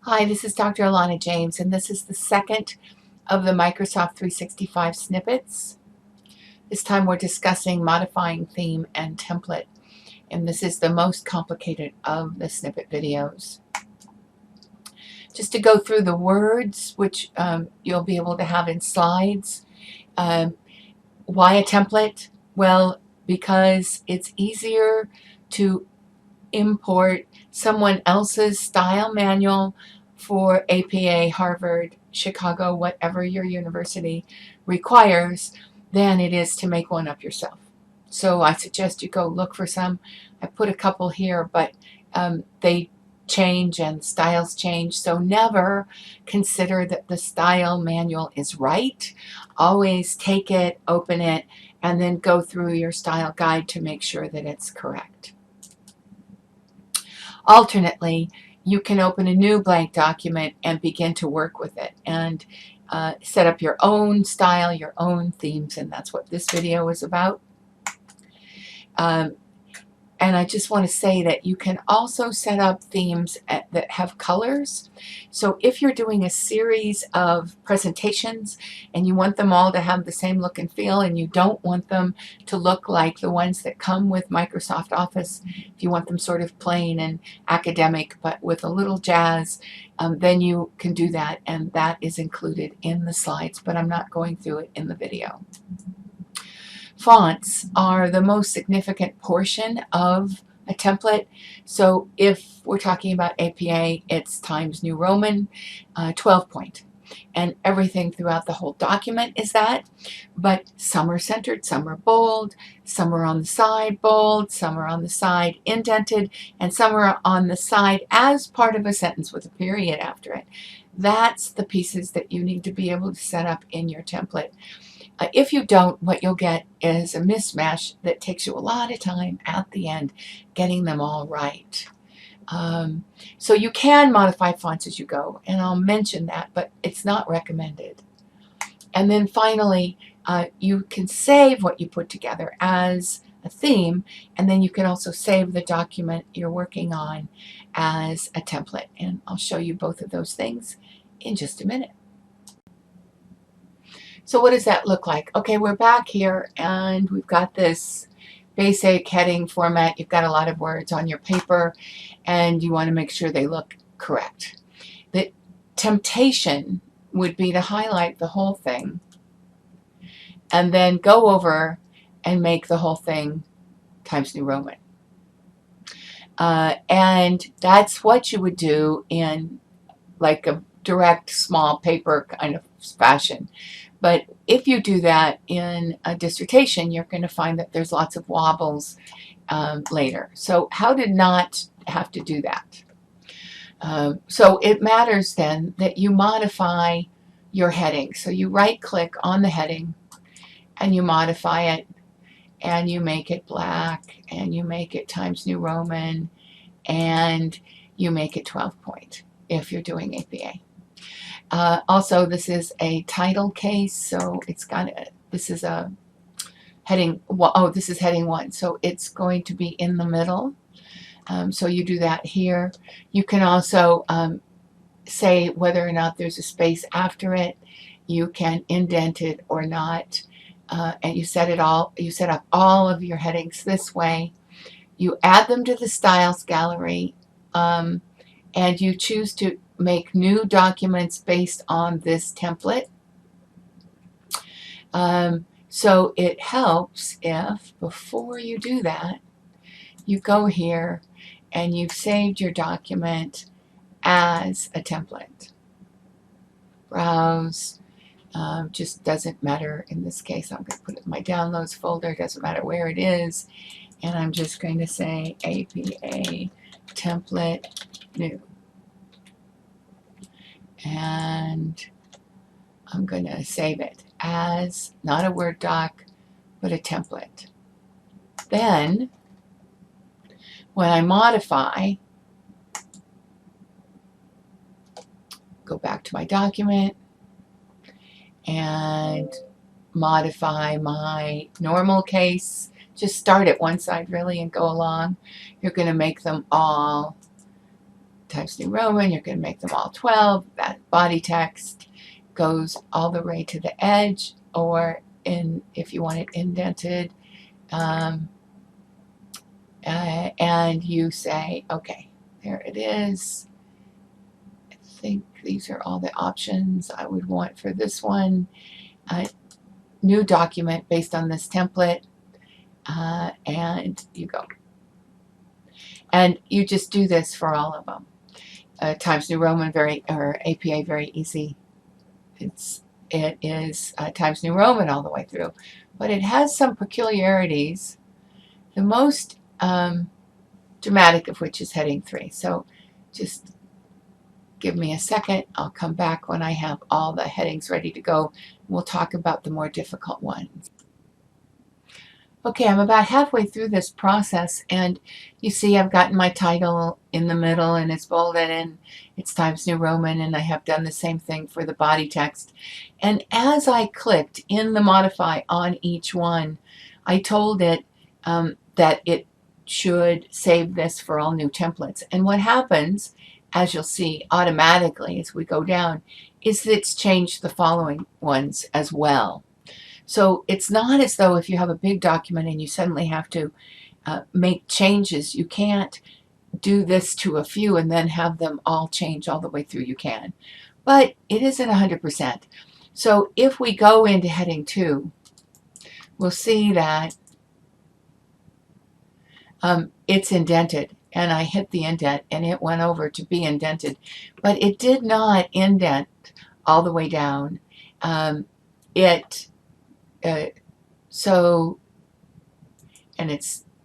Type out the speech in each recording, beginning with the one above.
Hi, this is Dr. Alana James, and this is the second of the Microsoft 365 snippets. This time we're discussing modifying theme and template, and this is the most complicated of the snippet videos. Just to go through the words, which you'll be able to have in slides. Why a template? Well, because it's easier to import someone else's style manual for APA, Harvard, Chicago, whatever your university requires, than it is to make one up yourself. So I suggest you go look for some. I put a couple here, but they change and styles change. So never consider that the style manual is right. Always take it, open it, and then go through your style guide to make sure that it's correct. Alternately, you can open a new blank document and begin to work with it and set up your own style, your own themes, and that's what this video is about. And I just want to say that you can also set up themes that have colors. So if you're doing a series of presentations and you want them all to have the same look and feel, and you don't want them to look like the ones that come with Microsoft Office, if you want them sort of plain and academic but with a little jazz, then you can do that, and that is included in the slides, but I'm not going through it in the video. Fonts are the most significant portion of a template. So if we're talking about APA, it's Times New Roman, 12 point. And everything throughout the whole document is that. But some are centered, some are bold, some are on the side bold, some are on the side indented, and some are on the side as part of a sentence with a period after it. That's the pieces that you need to be able to set up in your template. If you don't, what you'll get is a mismatch that takes you a lot of time at the end getting them all right. So you can modify fonts as you go, and I'll mention that, but it's not recommended. And then finally, you can save what you put together as a theme, and then you can also save the document you're working on as a template. And I'll show you both of those things in just a minute. So what does that look like? Okay, we're back here and we've got this basic heading format. You've got a lot of words on your paper and you want to make sure they look correct. The temptation would be to highlight the whole thing and then go over and make the whole thing Times New Roman. And that's what you would do in like a direct small paper kind of fashion. But if you do that in a dissertation, you're going to find that there's lots of wobbles later. So how to not have to do that? So it matters then that you modify your heading. So you right-click on the heading and you modify it, and you make it black, and you make it Times New Roman, and you make it 12 point if you're doing APA. Also, this is a title case, so it's got this is a heading. Well, oh, this is heading 1, so it's going to be in the middle. So you do that here. You can also say whether or not there's a space after it. You can indent it or not, and you set it all. You set up all of your headings this way. You add them to the Styles gallery, and you choose to make new documents based on this template. So it helps if before you do that, you go here and you've saved your document as a template. Browse, just doesn't matter in this case. I'm going to put it in my downloads folder, doesn't matter where it is. And I'm just going to say APA template new. And I'm going to save it as not a Word doc, but a template. Then, when I modify, go back to my document and modify my normal case. Just start at one side really and go along. You're going to make them all Times New Roman, you're going to make them all 12. That body text goes all the way to the edge, or if you want it indented, and you say, okay, there it is. I think these are all the options I would want for this one. New document based on this template, and you go. And you just do this for all of them. Times New Roman, or APA, very easy. It is Times New Roman all the way through, but it has some peculiarities. The most dramatic of which is heading 3. So just give me a second. I'll come back when I have all the headings ready to go. We'll talk about the more difficult ones. Okay, I'm about halfway through this process, and you see I've gotten my title in the middle, and it's bolded, and it's Times New Roman, and I have done the same thing for the body text. And as I clicked in the modify on each one, I told it that it should save this for all new templates. And what happens, as you'll see automatically as we go down, is that it's changed the following ones as well. So it's not as though if you have a big document and you suddenly have to make changes, you can't do this to a few and then have them all change all the way through. You can, but it isn't 100%. So if we go into heading 2, we'll see that it's indented, and I hit the indent and it went over to be indented, but it did not indent all the way down. And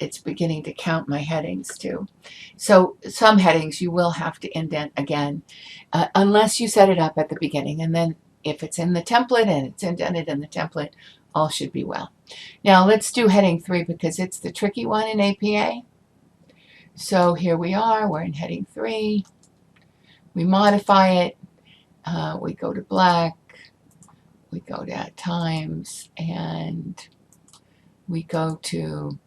it's beginning to count my headings too. So some headings you will have to indent again, unless you set it up at the beginning, and then if it's in the template and it's indented in the template, all should be well. Now let's do heading 3 because it's the tricky one in APA. So here we are, we're in heading 3. We modify it, we go to black, we go to times, and we go to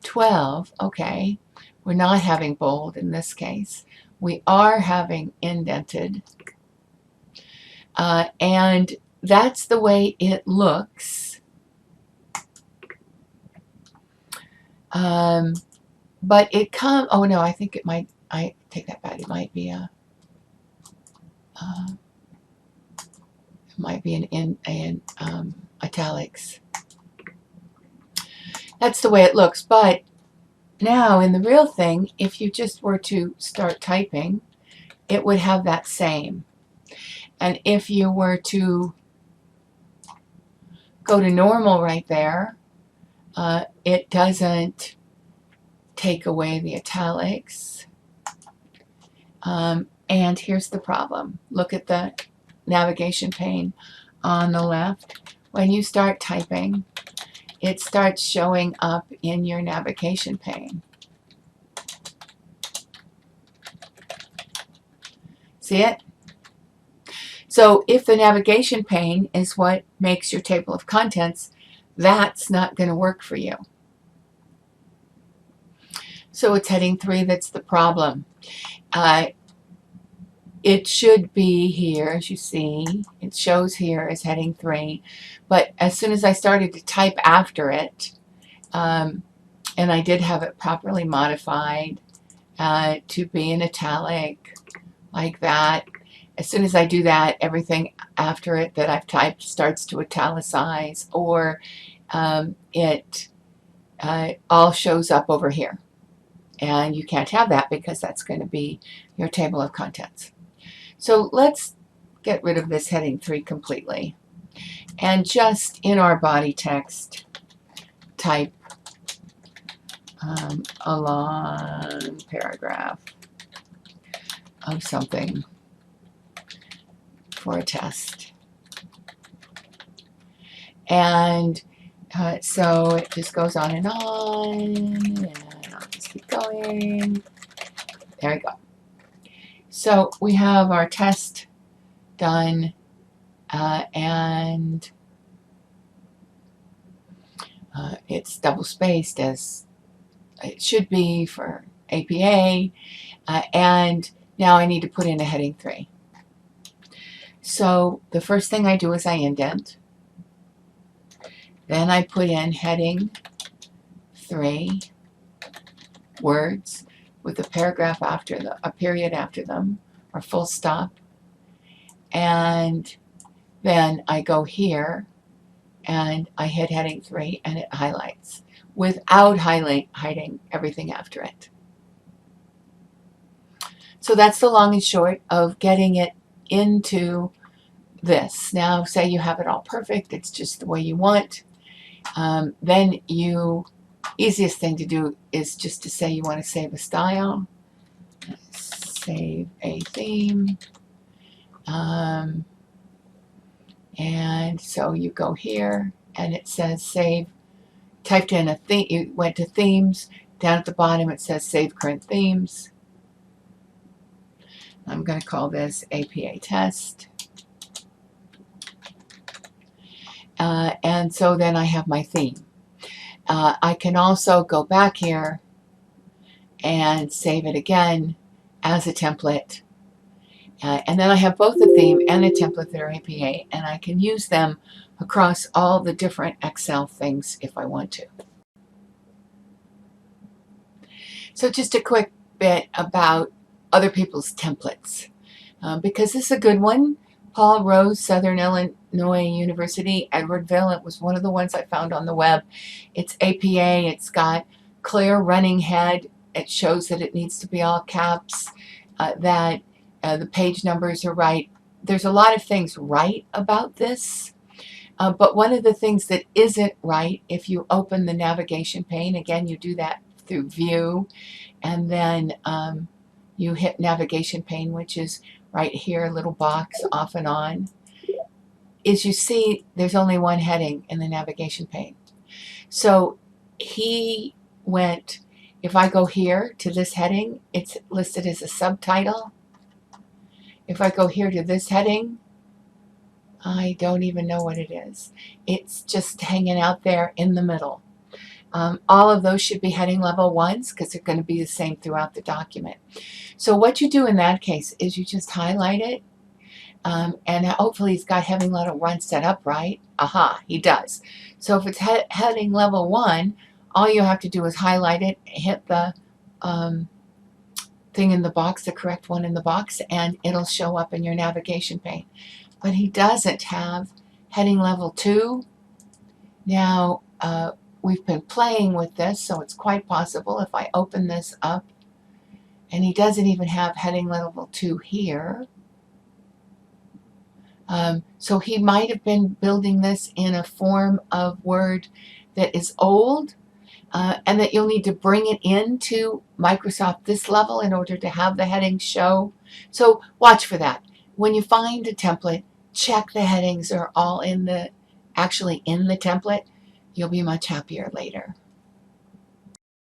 12. Okay, we're not having bold in this case. We are having indented, and that's the way it looks. But it comes, oh no, I think it might, I take that back, it might be a, in italics. That's the way it looks. But now in the real thing, if you just were to start typing, it would have that same. And if you were to go to normal right there, it doesn't take away the italics. And here's the problem. Look at the navigation pane on the left. When you start typing, it starts showing up in your navigation pane. See it? So if the navigation pane is what makes your table of contents, that's not going to work for you. So it's heading 3 that's the problem. It should be here, as you see. It shows here as heading 3. But as soon as I started to type after it, and I did have it properly modified to be in italic, like that. As soon as I do that, everything after it that I've typed starts to italicize, or it all shows up over here. And you can't have that because that's going to be your table of contents. So let's get rid of this heading 3 completely. And just in our body text, type a long paragraph of something for a test. And so it just goes on, and I'll just keep going. There we go. So we have our test done, and it's double spaced as it should be for APA, and Now I need to put in a heading 3. So the first thing I do is I indent. Then I put in heading 3 words with a paragraph after a period after them, or full stop. And then I go here and I hit heading 3 and it highlights without hiding everything after it. So that's the long and short of getting it into this. Now, say you have it all perfect, it's just the way you want. Then easiest thing to do is just to say you want to save a style, save a theme, and so you go here and it says save, typed in a theme, you went to themes, down at the bottom it says save current themes. I'm going to call this APA test. And so then I have my theme. I can also go back here and save it again as a template. And then I have both the theme and a template that are APA, and I can use them across all the different Excel things if I want to. So just a quick bit about other people's templates, because this is a good one. Paul Rose, Southern Illinois University, Edwardville. It was one of the ones I found on the web. It's APA. It's got clear running head. It shows that it needs to be all caps, that the page numbers are right. There's a lot of things right about this, but one of the things that isn't right, if you open the navigation pane, again, you do that through View, and then you hit navigation pane, which is right here, a little box off and on, is you see there's only one heading in the navigation pane. So he went, if I go here to this heading, it's listed as a subtitle. If I go here to this heading, I don't even know what it is. It's just hanging out there in the middle. All of those should be heading level 1s because they're going to be the same throughout the document. So what you do in that case is you just highlight it, and hopefully he's got heading level 1 set up right. Aha, he does. So if it's heading level 1, all you have to do is highlight it, hit the thing in the box, the correct one in the box, and it'll show up in your navigation pane. But he doesn't have heading level 2. Now, we've been playing with this, so it's quite possible if I open this up, and he doesn't even have heading level 2 here. So he might have been building this in a form of Word that is old, and that you'll need to bring it into Microsoft this level in order to have the headings show. So watch for that. When you find a template, check the headings are all actually in the template. You'll be much happier later.